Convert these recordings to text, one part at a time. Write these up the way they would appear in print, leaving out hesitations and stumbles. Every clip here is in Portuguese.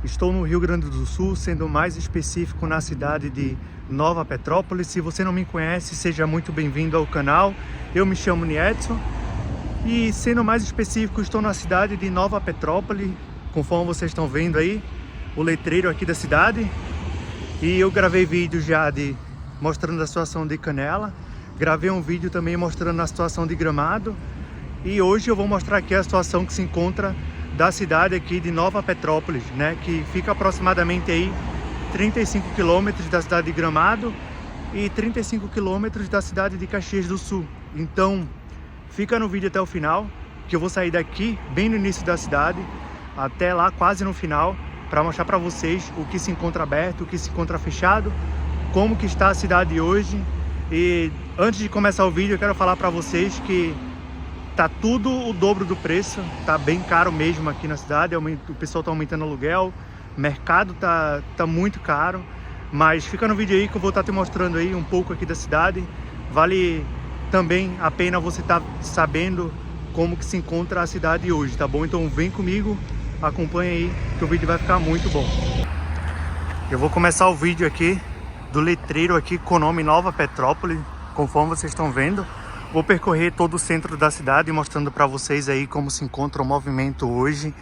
Estou no Rio Grande do Sul, sendo mais específico na cidade de Nova Petrópolis. Se você não me conhece, seja muito bem-vindo ao canal. Eu me chamo Niedson e, sendo mais específico, estou na cidade de Nova Petrópolis, conforme vocês estão vendo aí, o letreiro aqui da cidade. E eu gravei vídeo já mostrando a situação de Canela, gravei um vídeo também mostrando a situação de Gramado, e hoje eu vou mostrar aqui a situação que se encontra da cidade aqui de Nova Petrópolis, né, que fica aproximadamente aí 35 quilômetros da cidade de Gramado e 35 quilômetros da cidade de Caxias do Sul. Então fica no vídeo até o final, que eu vou sair daqui bem no início da cidade até lá quase no final, para mostrar para vocês o que se encontra aberto, o que se encontra fechado, como que está a cidade hoje. E antes de começar o vídeo, eu quero falar para vocês que tá tudo o dobro do preço, tá bem caro mesmo aqui na cidade. O pessoal tá aumentando o aluguel, o mercado tá muito caro, mas fica no vídeo aí que eu vou estar te mostrando aí um pouco aqui da cidade. Vale também a pena você estar sabendo como que se encontra a cidade hoje, tá bom? Então vem comigo, acompanha aí que o vídeo vai ficar muito bom. Eu vou começar o vídeo aqui do letreiro aqui com o nome Nova Petrópolis, conforme vocês estão vendo. Vou percorrer todo o centro da cidade mostrando para vocês aí como se encontra o movimento hoje,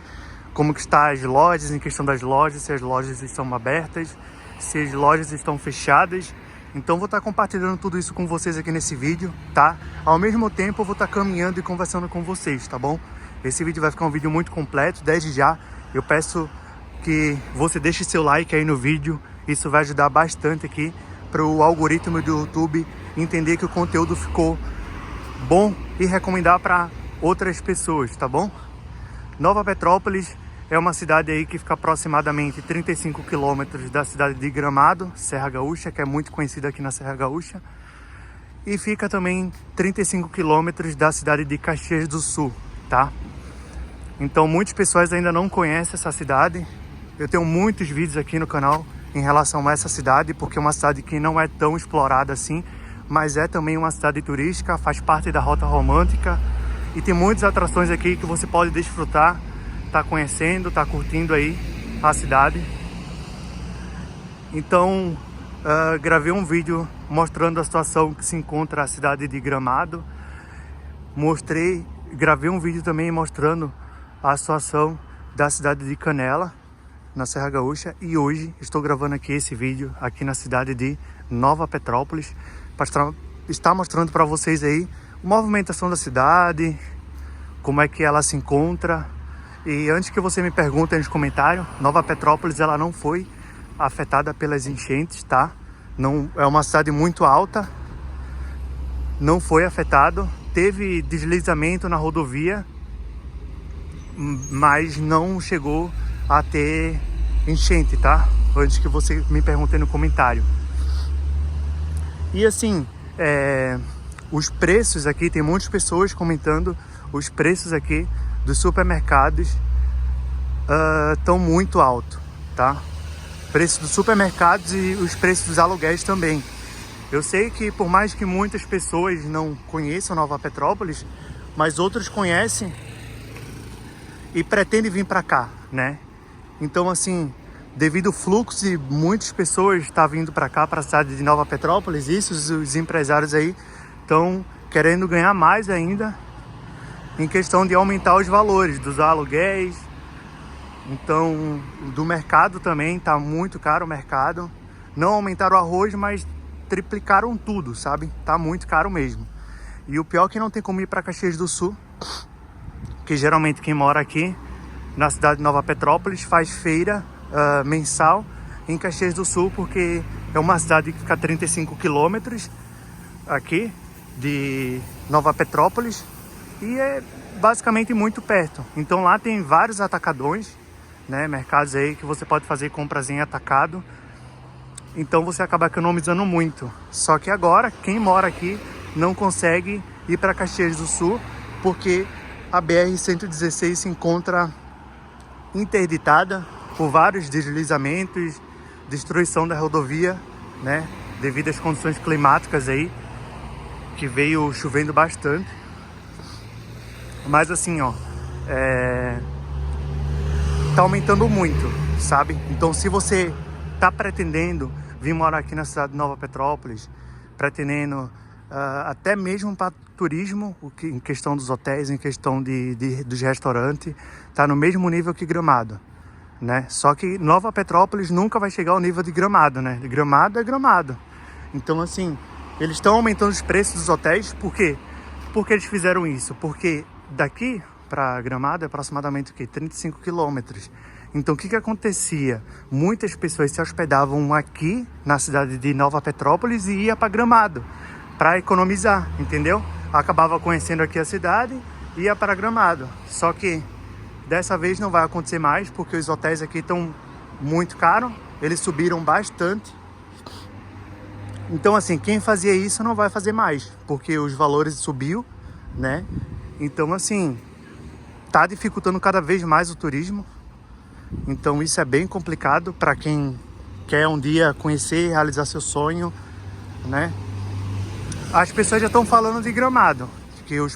como que está as lojas, em questão das lojas, se as lojas estão abertas, se as lojas estão fechadas. Então vou estar compartilhando tudo isso com vocês aqui nesse vídeo, tá? Ao mesmo tempo eu vou estar caminhando e conversando com vocês, tá bom? Esse vídeo vai ficar um vídeo muito completo. Desde já eu peço que você deixe seu like aí no vídeo. Isso vai ajudar bastante aqui para o algoritmo do YouTube entender que o conteúdo ficou bom e recomendar para outras pessoas, tá bom? Nova Petrópolis é uma cidade aí que fica aproximadamente 35 quilômetros da cidade de Gramado, Serra Gaúcha, que é muito conhecida aqui na Serra Gaúcha, e fica também 35 quilômetros da cidade de Caxias do Sul, tá? Então muitas pessoas ainda não conhecem essa cidade. Eu tenho muitos vídeos aqui no canal em relação a essa cidade, porque é uma cidade que não é tão explorada assim, mas é também uma cidade turística, faz parte da Rota Romântica e tem muitas atrações aqui que você pode desfrutar, tá conhecendo, tá curtindo aí a cidade. Então gravei um vídeo mostrando a situação que se encontra a cidade de Gramado, gravei um vídeo também mostrando a situação da cidade de Canela, na Serra Gaúcha, e hoje estou gravando aqui esse vídeo aqui na cidade de Nova Petrópolis para estar mostrando para vocês aí a movimentação da cidade, como é que ela se encontra. E antes que você me pergunte nos comentários, Nova Petrópolis ela não foi afetada pelas enchentes, tá? Não é uma cidade muito alta, não foi afetado, teve deslizamento na rodovia, mas não chegou a ter enchente, tá? Antes que você me pergunte no comentário. E assim, os preços aqui, tem muitas pessoas comentando, os preços aqui dos supermercados estão muito altos, tá? Preços dos supermercados e os preços dos aluguéis também. Eu sei que por mais que muitas pessoas não conheçam Nova Petrópolis, mas outros conhecem e pretendem vir para cá, né? Então assim, devido ao fluxo de muitas pessoas estar vindo para cá, para a cidade de Nova Petrópolis, os empresários aí estão querendo ganhar mais ainda em questão de aumentar os valores dos aluguéis. Então, do mercado também tá muito caro o mercado. Não aumentaram o arroz, mas triplicaram tudo, sabe? Tá muito caro mesmo. E o pior é que não tem como ir para Caxias do Sul, que geralmente quem mora aqui na cidade de Nova Petrópolis faz feira mensal em Caxias do Sul, porque é uma cidade que fica a 35 quilômetros aqui de Nova Petrópolis e é basicamente muito perto. Então lá tem vários atacadões, né, mercados aí que você pode fazer compras em atacado, então você acaba economizando muito. Só que agora quem mora aqui não consegue ir para Caxias do Sul porque a BR-116 se encontra interditada por vários deslizamentos, destruição da rodovia, né, devido às condições climáticas aí, que veio chovendo bastante. Mas assim, ó, tá aumentando muito. sabe? Então, se você tá pretendendo vir morar aqui na cidade de Nova Petrópolis, pretendendo até mesmo para turismo, em questão dos hotéis, em questão dos restaurantes, tá no mesmo nível que Gramado, né? Só que Nova Petrópolis nunca vai chegar ao nível de Gramado, né? Gramado é Gramado. Então, assim, eles estão aumentando os preços dos hotéis. Por quê? Por que eles fizeram isso? Porque daqui para Gramado é aproximadamente o quê? 35 quilômetros. Então, o que acontecia? Muitas pessoas se hospedavam aqui na cidade de Nova Petrópolis e ia para Gramado para economizar, entendeu? Acabava conhecendo aqui a cidade e ia para Gramado. Só que dessa vez não vai acontecer mais, porque os hotéis aqui estão muito caros. Eles subiram bastante. Então, assim, quem fazia isso não vai fazer mais, porque os valores subiu, né? Então, assim, tá dificultando cada vez mais o turismo. Então, isso é bem complicado para quem quer um dia conhecer, realizar seu sonho, né? As pessoas já estão falando de Gramado, que os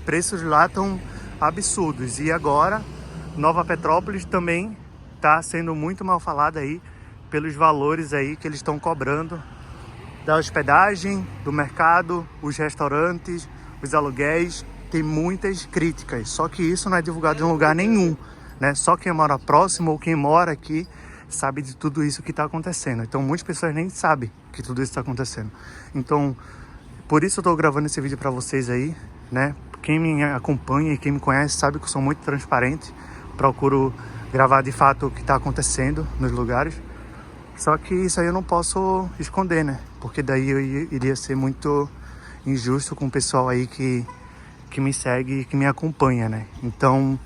preços lá estão absurdos. E agora, Nova Petrópolis também está sendo muito mal falada aí pelos valores aí que eles estão cobrando da hospedagem, do mercado, os restaurantes, os aluguéis. Tem muitas críticas, só que isso não é divulgado em lugar nenhum, né? Só quem mora próximo ou quem mora aqui sabe de tudo isso que está acontecendo. Então, muitas pessoas nem sabem que tudo isso está acontecendo. Então, por isso eu estou gravando esse vídeo para vocês aí, né? Quem me acompanha e quem me conhece sabe que eu sou muito transparente. Procuro gravar de fato o que está acontecendo nos lugares. Só que isso aí eu não posso esconder, né? Porque daí eu iria ser muito injusto com o pessoal aí que me segue e que me acompanha, né? Então,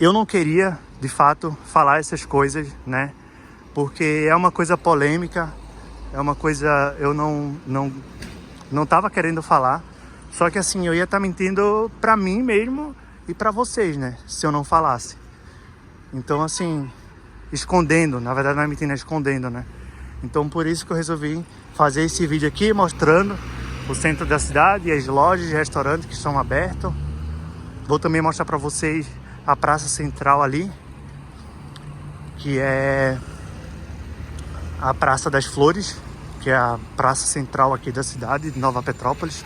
eu não queria, de fato, falar essas coisas, né? Porque é uma coisa polêmica, é uma coisa eu não tava querendo falar. Só que assim, eu ia estar mentindo pra mim mesmo e pra vocês, né? Se eu não falasse. Então, assim, escondendo, na verdade não é mentindo, é escondendo, né? Então, por isso que eu resolvi fazer esse vídeo aqui, mostrando o centro da cidade e as lojas e restaurantes que estão abertos. Vou também mostrar pra vocês a praça central ali, que é a Praça das Flores, que é a praça central aqui da cidade de Nova Petrópolis.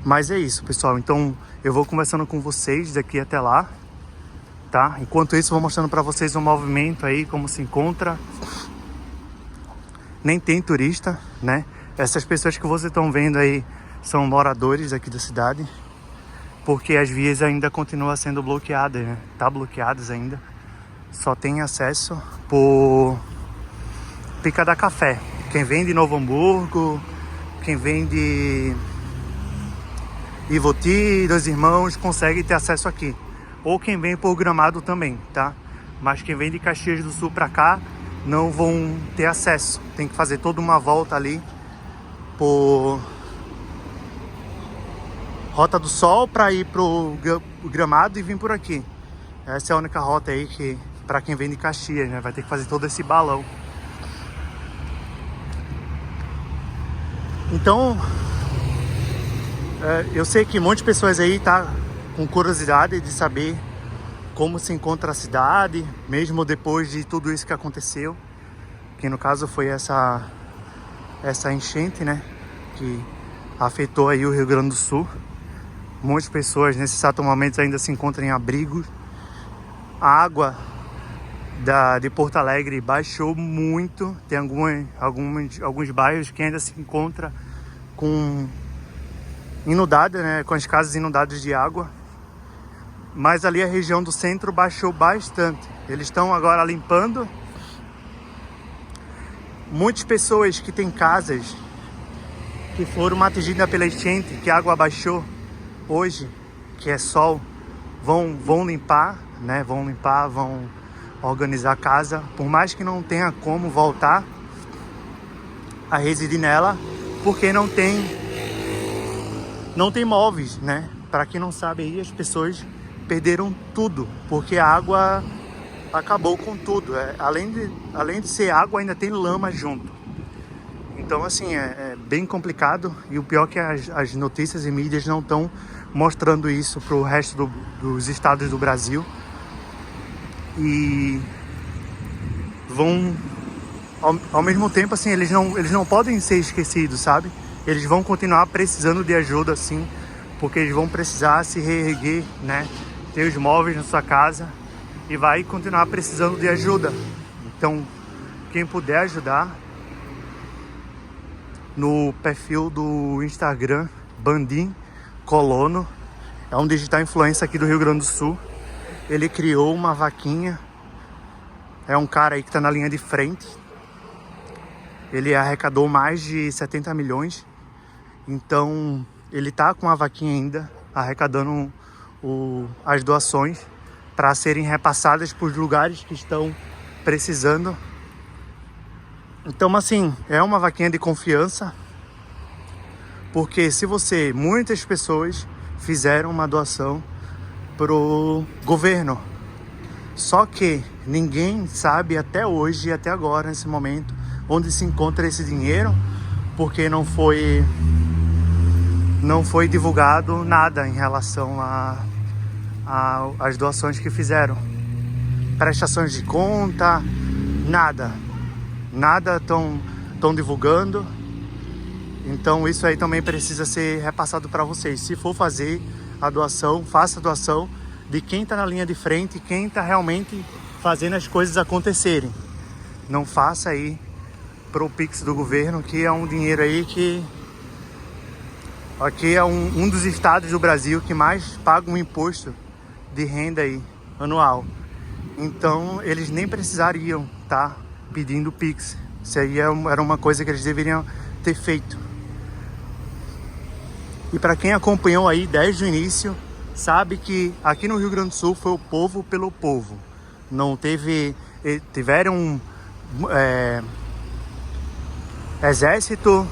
Mas é isso, pessoal. Então eu vou conversando com vocês daqui até lá, tá? Enquanto isso, vou mostrando para vocês o movimento aí, como se encontra. Nem tem turista, né? Essas pessoas que vocês estão vendo aí são moradores aqui da cidade, porque as vias ainda continuam sendo bloqueadas, né? Tá bloqueadas ainda. Só tem acesso por Pica da Café. Quem vem de Novo Hamburgo, quem vem de Ivoti, Dois Irmãos, consegue ter acesso aqui. Ou quem vem por Gramado também, tá? Mas quem vem de Caxias do Sul pra cá não vão ter acesso. Tem que fazer toda uma volta ali por Rota do Sol para ir pro Gramado e vir por aqui. Essa é a única rota aí que para quem vem de Caxias, né? Vai ter que fazer todo esse balão. Então, eu sei que muitas pessoas aí tá com curiosidade de saber como se encontra a cidade, mesmo depois de tudo isso que aconteceu, que no caso foi essa enchente, né, que afetou aí o Rio Grande do Sul. Muitas pessoas nesse exato momento ainda se encontram em abrigos. A água de Porto Alegre baixou muito. Tem alguns bairros que ainda se encontram inundadas, né, com as casas inundadas de água. Mas ali a região do centro baixou bastante. Eles estão agora limpando. Muitas pessoas que têm casas que foram atingidas pela enchente, que a água baixou hoje, que é sol, vão limpar, né? Vão organizar a casa, por mais que não tenha como voltar a residir nela, porque não tem móveis, né? Para quem não sabe aí, as pessoas perderam tudo, porque a água acabou com tudo. Além de ser água, ainda tem lama junto. Então, assim, é bem complicado. E o pior é que as notícias e mídias não estão mostrando isso para o resto dos estados do Brasil. E vão, ao mesmo tempo, assim, eles não podem ser esquecidos, sabe? Eles vão continuar precisando de ajuda, sim, porque eles vão precisar se reerguer, né? Ter os móveis na sua casa e vai continuar precisando de ajuda. Então, quem puder ajudar, no perfil do Instagram, Bandim Colono, é um digital influencer aqui do Rio Grande do Sul. Ele criou uma vaquinha, é um cara aí que tá na linha de frente. Ele arrecadou mais de 70 milhões, então ele tá com a vaquinha ainda, arrecadando as doações para serem repassadas para os lugares que estão precisando. Então, assim, é uma vaquinha de confiança, porque muitas pessoas fizeram uma doação pro governo, só que ninguém sabe até hoje, até agora, nesse momento, onde se encontra esse dinheiro, porque não foi divulgado nada em relação às doações que fizeram. Prestações de conta, nada estão divulgando. Então isso aí também precisa ser repassado para vocês. Se for fazer a doação, faça a doação de quem está na linha de frente, quem está realmente fazendo as coisas acontecerem. Não faça aí pro Pix do governo, que é um dinheiro aí que aqui é um dos estados do Brasil que mais paga um imposto de renda aí anual. Então eles nem precisariam estar pedindo Pix. Isso aí era uma coisa que eles deveriam ter feito. E para quem acompanhou aí desde o início, sabe que aqui no Rio Grande do Sul foi o povo pelo povo. Não tiveram exército,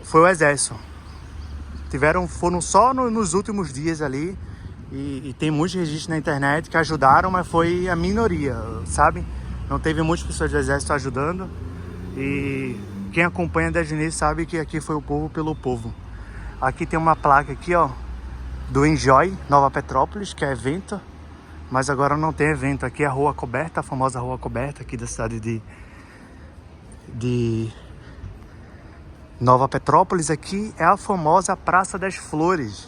foi o exército. Foram só nos últimos dias ali. E tem muitos registros na internet que ajudaram, mas foi a minoria, sabe? Não teve muitas pessoas do exército ajudando. E quem acompanha desde o início sabe que aqui foi o povo pelo povo. Aqui tem uma placa aqui, ó, do Enjoy Nova Petrópolis, que é evento. Mas agora não tem evento. Aqui é a Rua Coberta, a famosa Rua Coberta aqui da cidade de Nova Petrópolis. Aqui é a famosa Praça das Flores.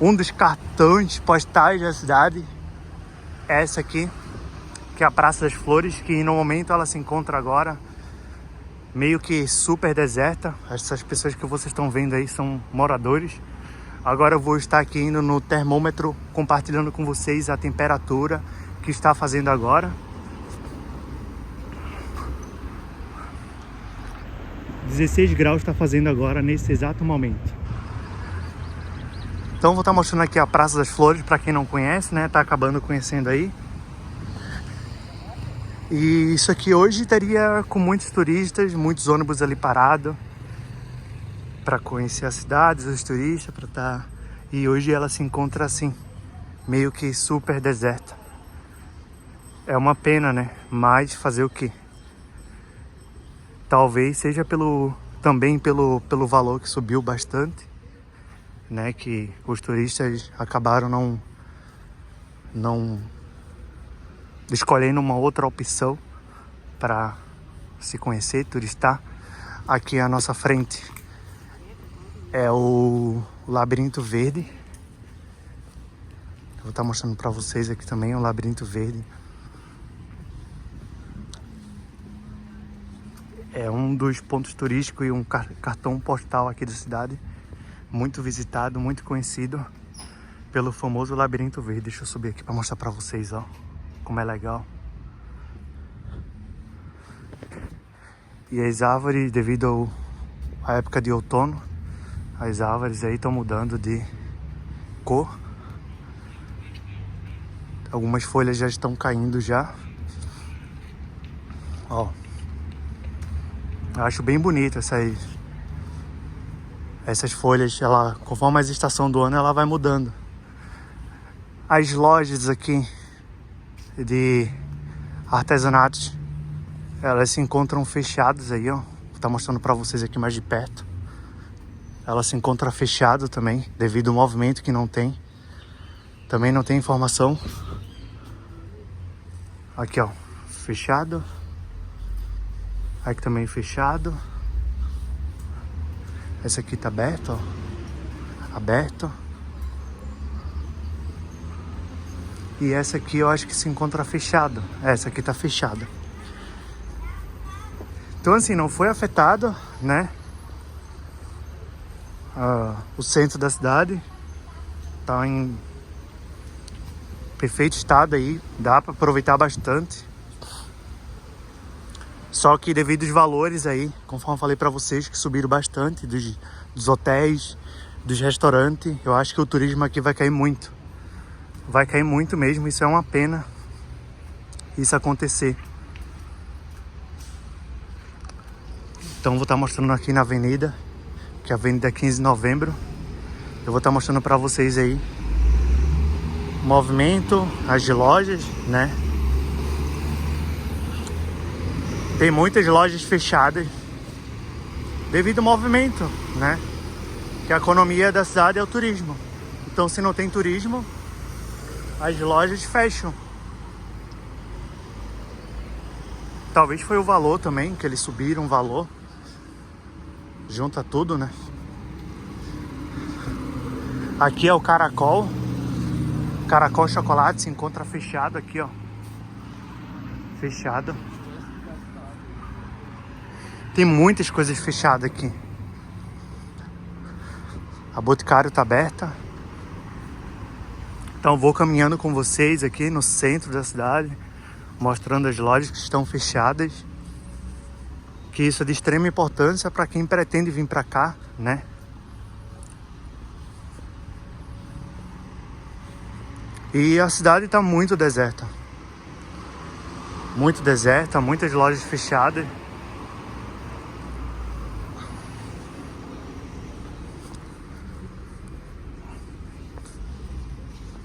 Um dos cartões postais da cidade é essa aqui, que é a Praça das Flores, que no momento ela se encontra agora meio que super deserta. Essas pessoas que vocês estão vendo aí são moradores. Agora eu vou estar aqui indo no termômetro, compartilhando com vocês a temperatura que está fazendo agora. 16 graus está fazendo agora, nesse exato momento. Então vou estar mostrando aqui a Praça das Flores, para quem não conhece, né? Tá acabando conhecendo aí. E isso aqui hoje estaria com muitos turistas, muitos ônibus ali parados para conhecer as cidades, os turistas, para estar. E hoje ela se encontra assim, meio que super deserta. É uma pena, né? Mas fazer o quê? Talvez seja também pelo valor que subiu bastante, né? Que os turistas acabaram não escolhendo uma outra opção para se conhecer, turistar. Aqui à nossa frente é o Labirinto Verde. Eu vou estar mostrando para vocês aqui também o Labirinto Verde. É um dos pontos turísticos e um cartão postal aqui da cidade. Muito visitado, muito conhecido pelo famoso Labirinto Verde. Deixa eu subir aqui para mostrar para vocês, ó, como é legal. E as árvores, devido à época de outono, as árvores aí estão mudando de cor. Algumas folhas já estão caindo já. Ó, eu acho bem bonito essas folhas. Conforme a estação do ano, ela vai mudando. As lojas aqui de artesanatos, elas se encontram fechadas aí, ó. Vou estar mostrando para vocês aqui mais de perto. ela se encontra fechada também, devido ao movimento que não tem. Também não tem informação. Aqui, ó, fechado. Aqui também fechado. Essa aqui tá aberta, ó. Aberto. E essa aqui eu acho que se encontra fechada. Essa aqui tá fechada. Então assim, não foi afetado, né? O centro da cidade tá em perfeito estado aí. Dá para aproveitar bastante. Só que devido aos valores aí, conforme eu falei para vocês, que subiram bastante dos hotéis, dos restaurantes, eu acho que o turismo aqui vai cair muito. Vai cair muito mesmo, isso é uma pena isso acontecer. Então vou estar mostrando aqui na avenida, que é a Avenida 15 de Novembro. Eu vou estar mostrando para vocês aí o movimento, as lojas, né? Tem muitas lojas fechadas devido ao movimento, né? Que a economia da cidade é o turismo. Então se não tem turismo, as lojas fecham. Talvez foi o valor também, que eles subiram o valor. Junta tudo, né? Aqui é o Caracol. Caracol Chocolate se encontra fechado aqui, ó. Fechado. Tem muitas coisas fechadas aqui. A Boticário tá aberta. Então vou caminhando com vocês aqui no centro da cidade, mostrando as lojas que estão fechadas. Que isso é de extrema importância para quem pretende vir para cá, né? E a cidade está muito deserta. Muito deserta, muitas lojas fechadas.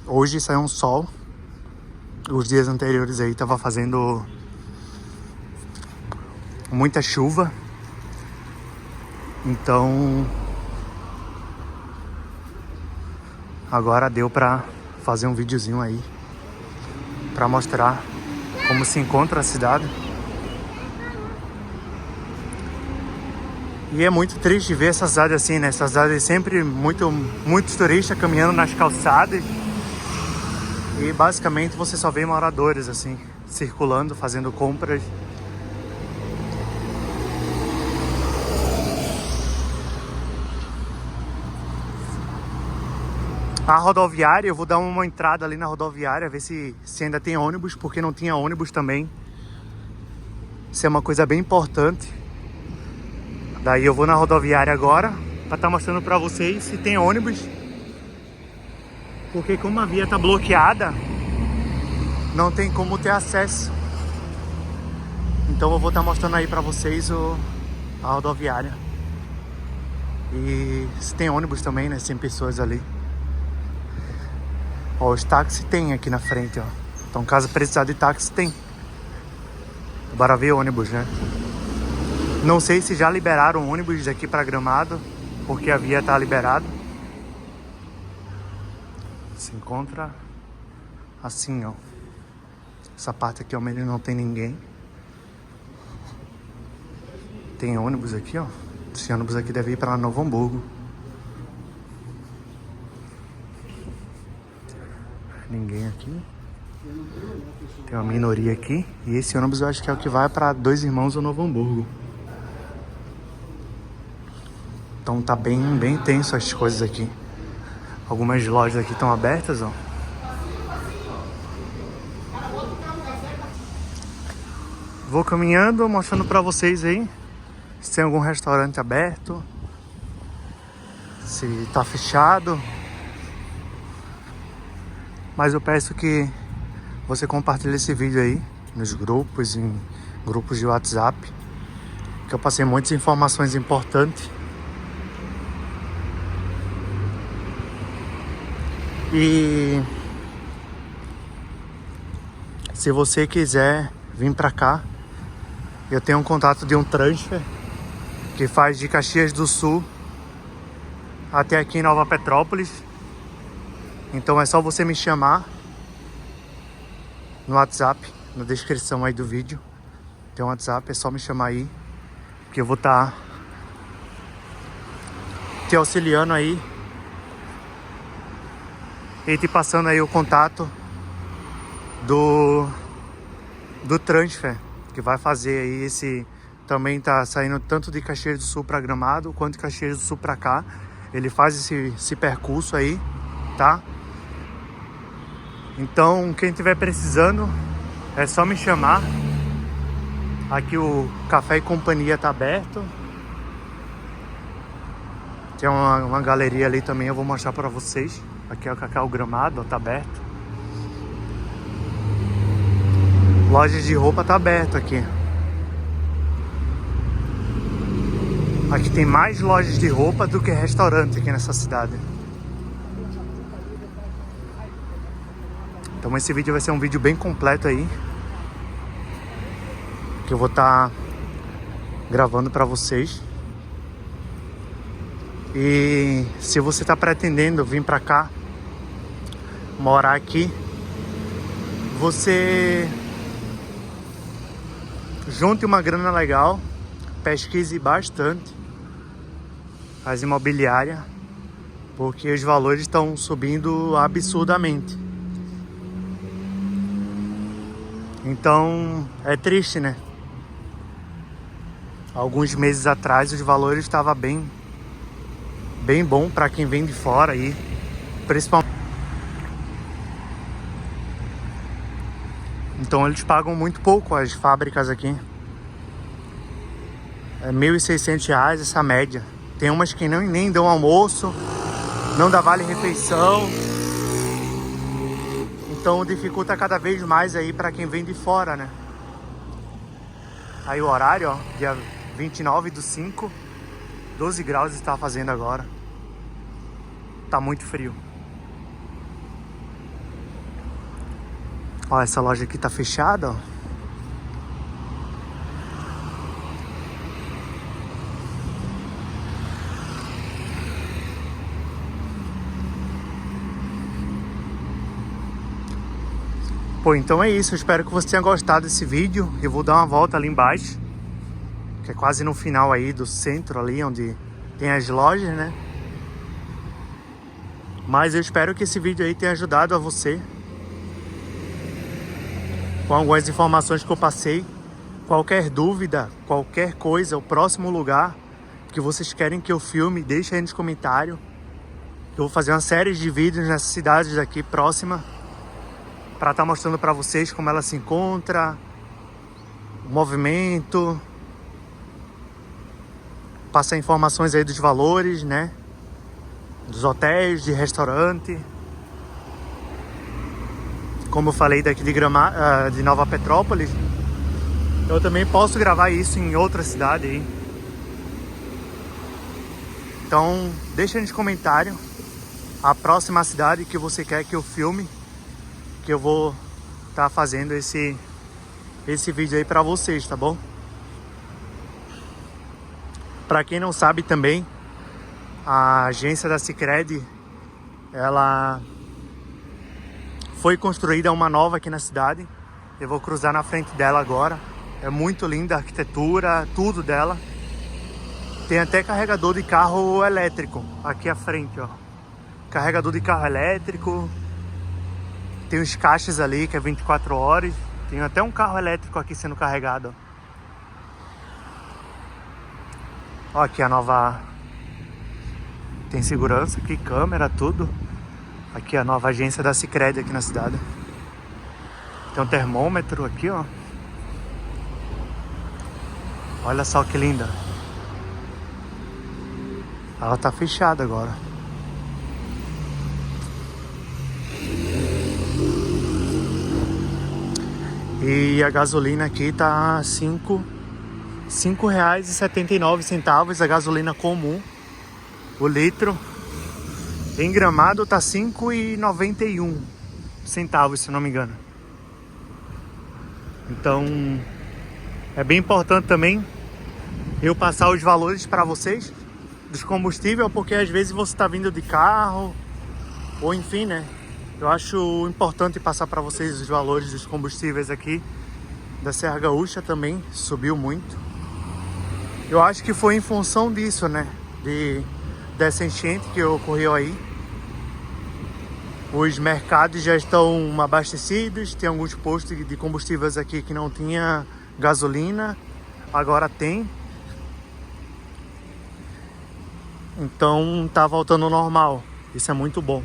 Hoje saiu um sol. Os dias anteriores aí tava fazendo muita chuva. Então agora deu pra fazer um videozinho aí pra mostrar como se encontra a cidade. E é muito triste ver essa cidade assim, né? Essa cidade é sempre muitos turistas caminhando nas calçadas. E basicamente você só vê moradores assim, circulando, fazendo compras. A rodoviária, eu vou dar uma entrada ali na rodoviária, ver se ainda tem ônibus, porque não tinha ônibus também. Isso é uma coisa bem importante. Daí eu vou na rodoviária agora, para estar mostrando para vocês se tem ônibus. Porque como a via tá bloqueada, não tem como ter acesso. Então eu vou estar mostrando aí para vocês a rodoviária. E se tem ônibus também, né? 100 pessoas ali. Ó, os táxis tem aqui na frente, ó. Então caso precisar de táxi, tem. Bora ver ônibus, né? Não sei se já liberaram ônibus daqui para Gramado, porque a via tá liberada. Se encontra assim, ó. Essa parte aqui ao menos não tem ninguém. Tem ônibus aqui, ó. Esse ônibus aqui deve ir para Novo Hamburgo. Ninguém aqui. Tem uma minoria aqui. E esse ônibus eu acho que é o que vai para Dois Irmãos ou Novo Hamburgo. Então tá bem tenso as coisas aqui. Algumas lojas aqui estão abertas, ó. Vou caminhando, mostrando pra vocês aí se tem algum restaurante aberto, se tá fechado. Mas eu peço que você compartilhe esse vídeo aí nos grupos, em grupos de WhatsApp, que eu passei muitas informações importantes. E se você quiser vir pra cá, eu tenho um contato de um transfer que faz de Caxias do Sul até aqui em Nova Petrópolis. Então é só você me chamar no WhatsApp, na descrição aí do vídeo. Tem um WhatsApp, é só me chamar aí, que eu vou estar te auxiliando aí e te passando aí o contato do transfer que vai fazer aí esse. Também tá saindo tanto de Caxias do Sul para Gramado quanto de Caxias do Sul para cá. Ele faz esse percurso aí, tá? Então quem tiver precisando é só me chamar. Aqui o Café e Companhia tá aberto. Tem uma galeria ali também, eu vou mostrar para vocês. Aqui é o Cacau Gramado, ó, tá aberto. Lojas de roupa tá aberto aqui. Aqui tem mais lojas de roupa do que restaurante aqui nessa cidade. Então esse vídeo vai ser um vídeo bem completo aí, que eu vou estar gravando para vocês. E se você está pretendendo vir para cá, morar aqui, você junte uma grana legal, pesquise bastante as imobiliárias, porque os valores estão subindo absurdamente. Então é triste, né? Alguns meses atrás os valores estavam bem bom para quem vem de fora aí, principalmente. Então eles pagam muito pouco as fábricas aqui. É R$1.600 essa média. Tem umas que nem dão almoço, não dá vale refeição. Então dificulta cada vez mais aí para quem vem de fora, né? Aí o horário, ó, dia 29/5, 12 graus está fazendo agora. Tá muito frio. Ó, essa loja aqui tá fechada, ó. Pô, então é isso. Eu espero que você tenha gostado desse vídeo. Eu vou dar uma volta ali embaixo, que é quase no final aí do centro ali, onde tem as lojas, né? Mas eu espero que esse vídeo aí tenha ajudado a você com algumas informações que eu passei. Qualquer dúvida, qualquer coisa, o próximo lugar que vocês querem que eu filme, deixa aí nos comentários. Eu vou fazer uma série de vídeos nessas cidades daqui próxima, para estar mostrando para vocês como ela se encontra, o movimento, passar informações aí dos valores, né? Dos hotéis, de restaurante. Como eu falei daqui de Nova Petrópolis, eu também posso gravar isso em outra cidade aí. Então deixa nos comentários a próxima cidade que você quer que eu filme, que eu vou estar fazendo esse vídeo aí pra vocês, tá bom? Pra quem não sabe também, a agência da Sicredi, ela foi construída uma nova aqui na cidade. Eu vou cruzar na frente dela agora. É muito linda a arquitetura, tudo dela. Tem até carregador de carro elétrico aqui à frente, ó. Carregador de carro elétrico. Tem os caixas ali, que é 24 horas. Tem até um carro elétrico aqui sendo carregado. Ó, aqui a nova... Tem segurança aqui, câmera, tudo. Aqui a nova agência da Sicredi aqui na cidade. Tem um termômetro aqui, ó. Olha só que linda. Ela tá fechada agora. E a gasolina aqui tá R$5,79 a gasolina comum, o litro. Em Gramado tá R$5,91, se não me engano. Então é bem importante também eu passar os valores para vocês, dos combustíveis, porque às vezes você está vindo de carro, ou enfim, né? Eu acho importante passar para vocês os valores dos combustíveis aqui da Serra Gaúcha também, subiu muito. Eu acho que foi em função disso, né? Dessa enchente que ocorreu aí. Os mercados já estão abastecidos, tem alguns postos de combustíveis aqui que não tinha gasolina, agora tem. Então tá voltando ao normal, isso é muito bom.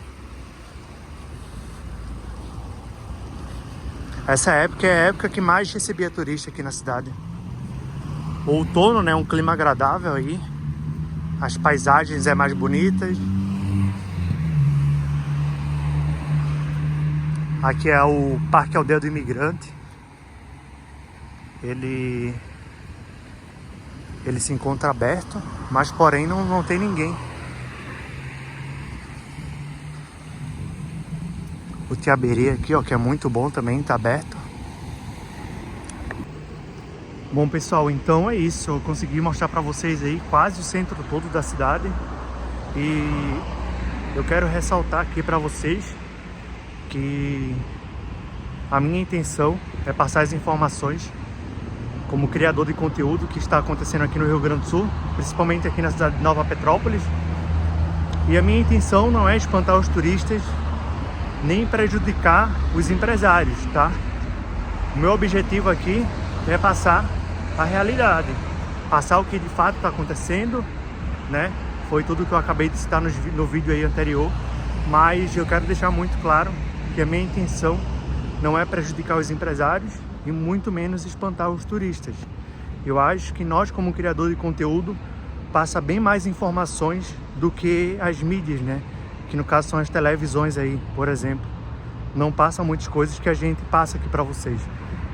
Essa época é a época que mais recebia turista aqui na cidade. O outono, né, um clima agradável aí, as paisagens é mais bonitas. Aqui é o Parque Aldeia do Imigrante. Ele se encontra aberto, mas porém não tem ninguém. O Tiaberê aqui, ó, que é muito bom também, tá aberto. Bom, pessoal, então é isso. Eu consegui mostrar pra vocês aí quase o centro todo da cidade. E eu quero ressaltar aqui pra vocês que a minha intenção é passar as informações como criador de conteúdo que está acontecendo aqui no Rio Grande do Sul, principalmente aqui na cidade de Nova Petrópolis. E a minha intenção não é espantar os turistas, nem prejudicar os empresários, tá? O meu objetivo aqui é passar a realidade, passar o que de fato está acontecendo, né? Foi tudo que eu acabei de citar no vídeo aí anterior, mas eu quero deixar muito claro que a minha intenção não é prejudicar os empresários e muito menos espantar os turistas. Eu acho que nós, como criador de conteúdo, passa bem mais informações do que as mídias, né? Que no caso são as televisões aí, por exemplo. Não passa muitas coisas que a gente passa aqui para vocês.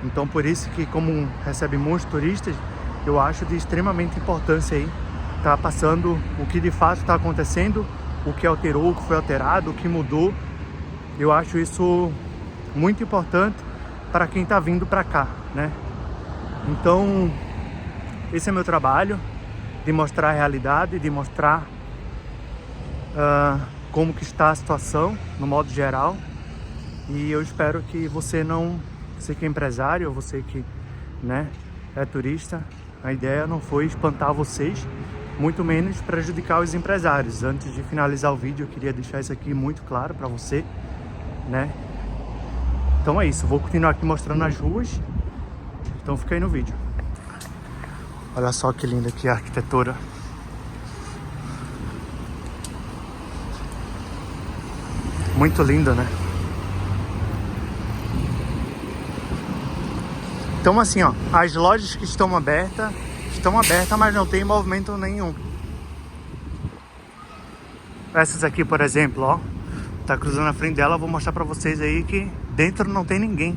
Então por isso que, como recebe muitos turistas, eu acho de extremamente importância aí tá passando o que de fato está acontecendo, o que alterou, o que foi alterado, o que mudou. Eu acho isso muito importante para quem está vindo para cá, né? Então esse é meu trabalho, de mostrar a realidade, de mostrar como que está a situação no modo geral. E eu espero que você que é empresário, ou você que, né, é turista, a ideia não foi espantar vocês, muito menos prejudicar os empresários. Antes de finalizar o vídeo, eu queria deixar isso aqui muito claro para você, né? Então é isso, vou continuar aqui mostrando as ruas, então fica aí no vídeo. Olha só que linda aqui a arquitetura. Muito linda, né? Então assim, ó, as lojas que estão abertas, mas não tem movimento nenhum. Essas aqui, por exemplo, ó, tá cruzando a frente dela, vou mostrar pra vocês aí que dentro não tem ninguém.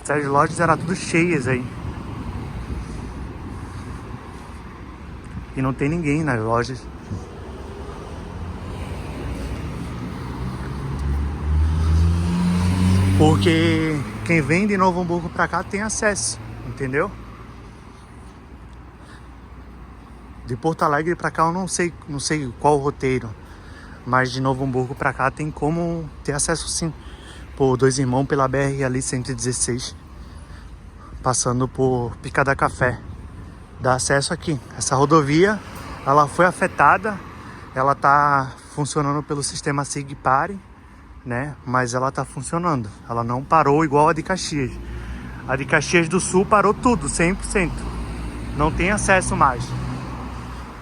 Essas lojas eram tudo cheias aí. E não tem ninguém nas lojas. Porque quem vem de Novo Hamburgo pra cá tem acesso, entendeu? De Porto Alegre pra cá eu não sei qual o roteiro, mas de Novo Hamburgo pra cá tem como ter acesso sim. Por Dois Irmãos, pela BR ali 116, passando por Picada Café, dá acesso aqui. Essa rodovia, ela foi afetada, ela tá funcionando pelo sistema SIGPARE, né? Mas ela tá funcionando, ela não parou igual a de Caxias. A de Caxias do Sul parou tudo, 100%. Não tem acesso mais.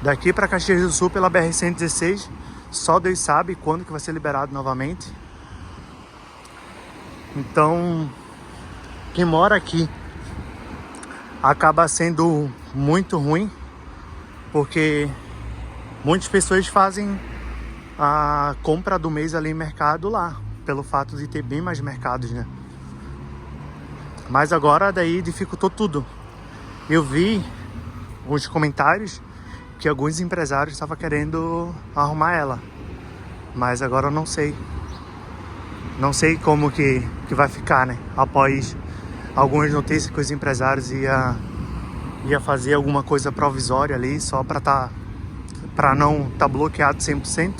Daqui para Caxias do Sul pela BR-116, só Deus sabe quando que vai ser liberado novamente. Então, quem mora aqui acaba sendo muito ruim, porque muitas pessoas fazem a compra do mês ali em mercado lá, pelo fato de ter bem mais mercados, né? Mas agora daí dificultou tudo. Eu vi alguns comentários que alguns empresários estavam querendo arrumar ela, mas agora eu não sei como que vai ficar, né? Após algumas notícias que os empresários ia fazer alguma coisa provisória ali, só para tá para não estar bloqueado 100%,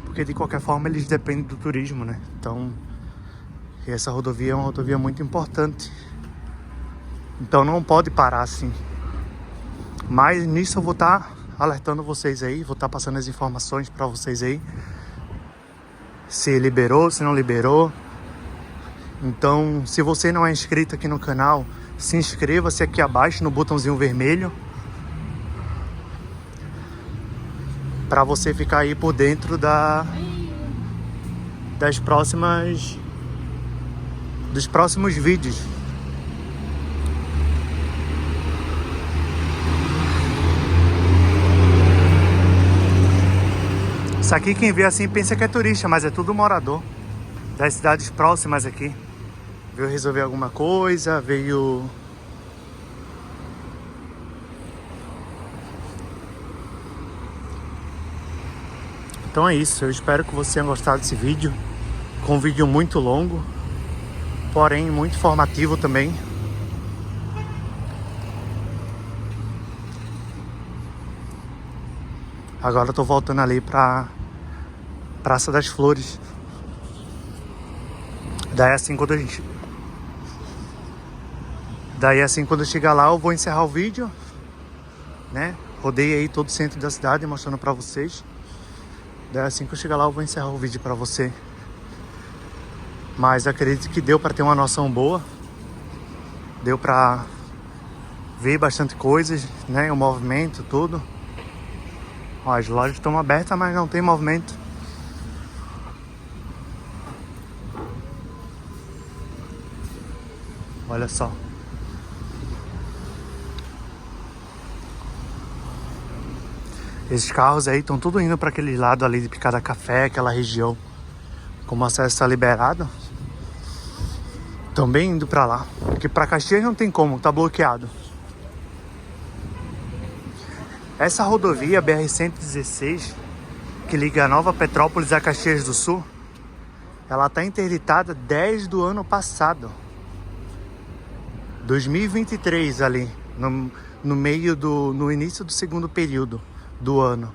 porque de qualquer forma eles dependem do turismo, né? Então, essa rodovia é uma rodovia muito importante. Então não pode parar assim. Mas nisso eu vou estar alertando vocês aí, vou estar passando as informações para vocês aí. Se liberou, se não liberou. Então, se você não é inscrito aqui no canal, se inscreva-se aqui abaixo no botãozinho vermelho, para você ficar aí por dentro dos próximos vídeos. Isso aqui quem vê assim pensa que é turista, mas é tudo morador das cidades próximas aqui. Veio resolver alguma coisa, veio... Então é isso, eu espero que você tenha gostado desse vídeo. Com um vídeo muito longo, porém muito informativo também. Agora eu tô voltando ali pra Praça das Flores. Daí assim quando eu chegar lá eu vou encerrar o vídeo, né? Rodei aí todo o centro da cidade mostrando pra vocês. Daí assim que eu chegar lá eu vou encerrar o vídeo pra você. Mas acredito que deu pra ter uma noção boa. Deu pra ver bastante coisas, né? O movimento, tudo. Ó, as lojas estão abertas, mas não tem movimento. Olha só. Esses carros aí estão tudo indo para aquele lado ali de Picada Café, aquela região. Como o acesso está liberado, estão bem indo para lá. Porque para Caxias não tem como, tá bloqueado. Essa rodovia BR-116, que liga Nova Petrópolis a Caxias do Sul, ela está interditada desde o ano passado. 2023 ali, no início do segundo período do ano.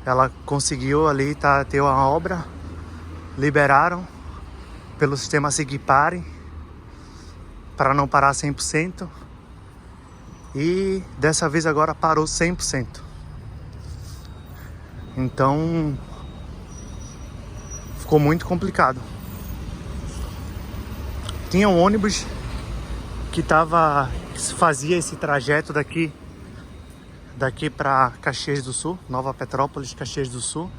Ela conseguiu ali ter uma obra, liberaram pelo sistema Sigpare para não parar 100%. E dessa vez agora parou 100%. Então ficou muito complicado. Tinha um ônibus que fazia esse trajeto daqui para Caxias do Sul, Nova Petrópolis, Caxias do Sul,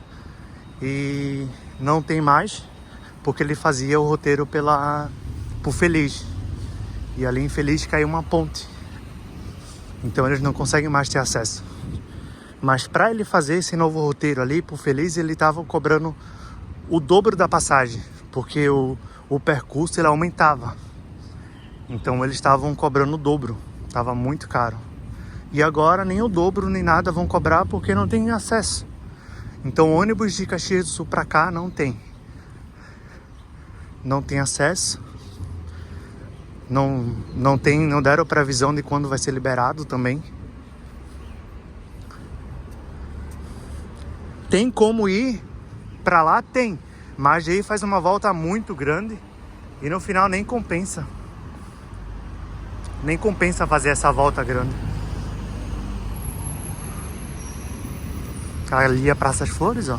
e não tem mais, porque ele fazia o roteiro por Feliz, e ali em Feliz caiu uma ponte, então eles não conseguem mais ter acesso. Mas para ele fazer esse novo roteiro ali por Feliz, ele estava cobrando o dobro da passagem, porque o percurso ele aumentava. Então eles estavam cobrando o dobro, estava muito caro. E agora nem o dobro nem nada vão cobrar porque não tem acesso. Então ônibus de Caxias do Sul para cá não tem. Não tem acesso. Não deram previsão de quando vai ser liberado também. Tem como ir para lá? Tem. Mas aí faz uma volta muito grande e no final nem compensa. Nem compensa fazer essa volta grande. Ali a Praça das Flores, ó.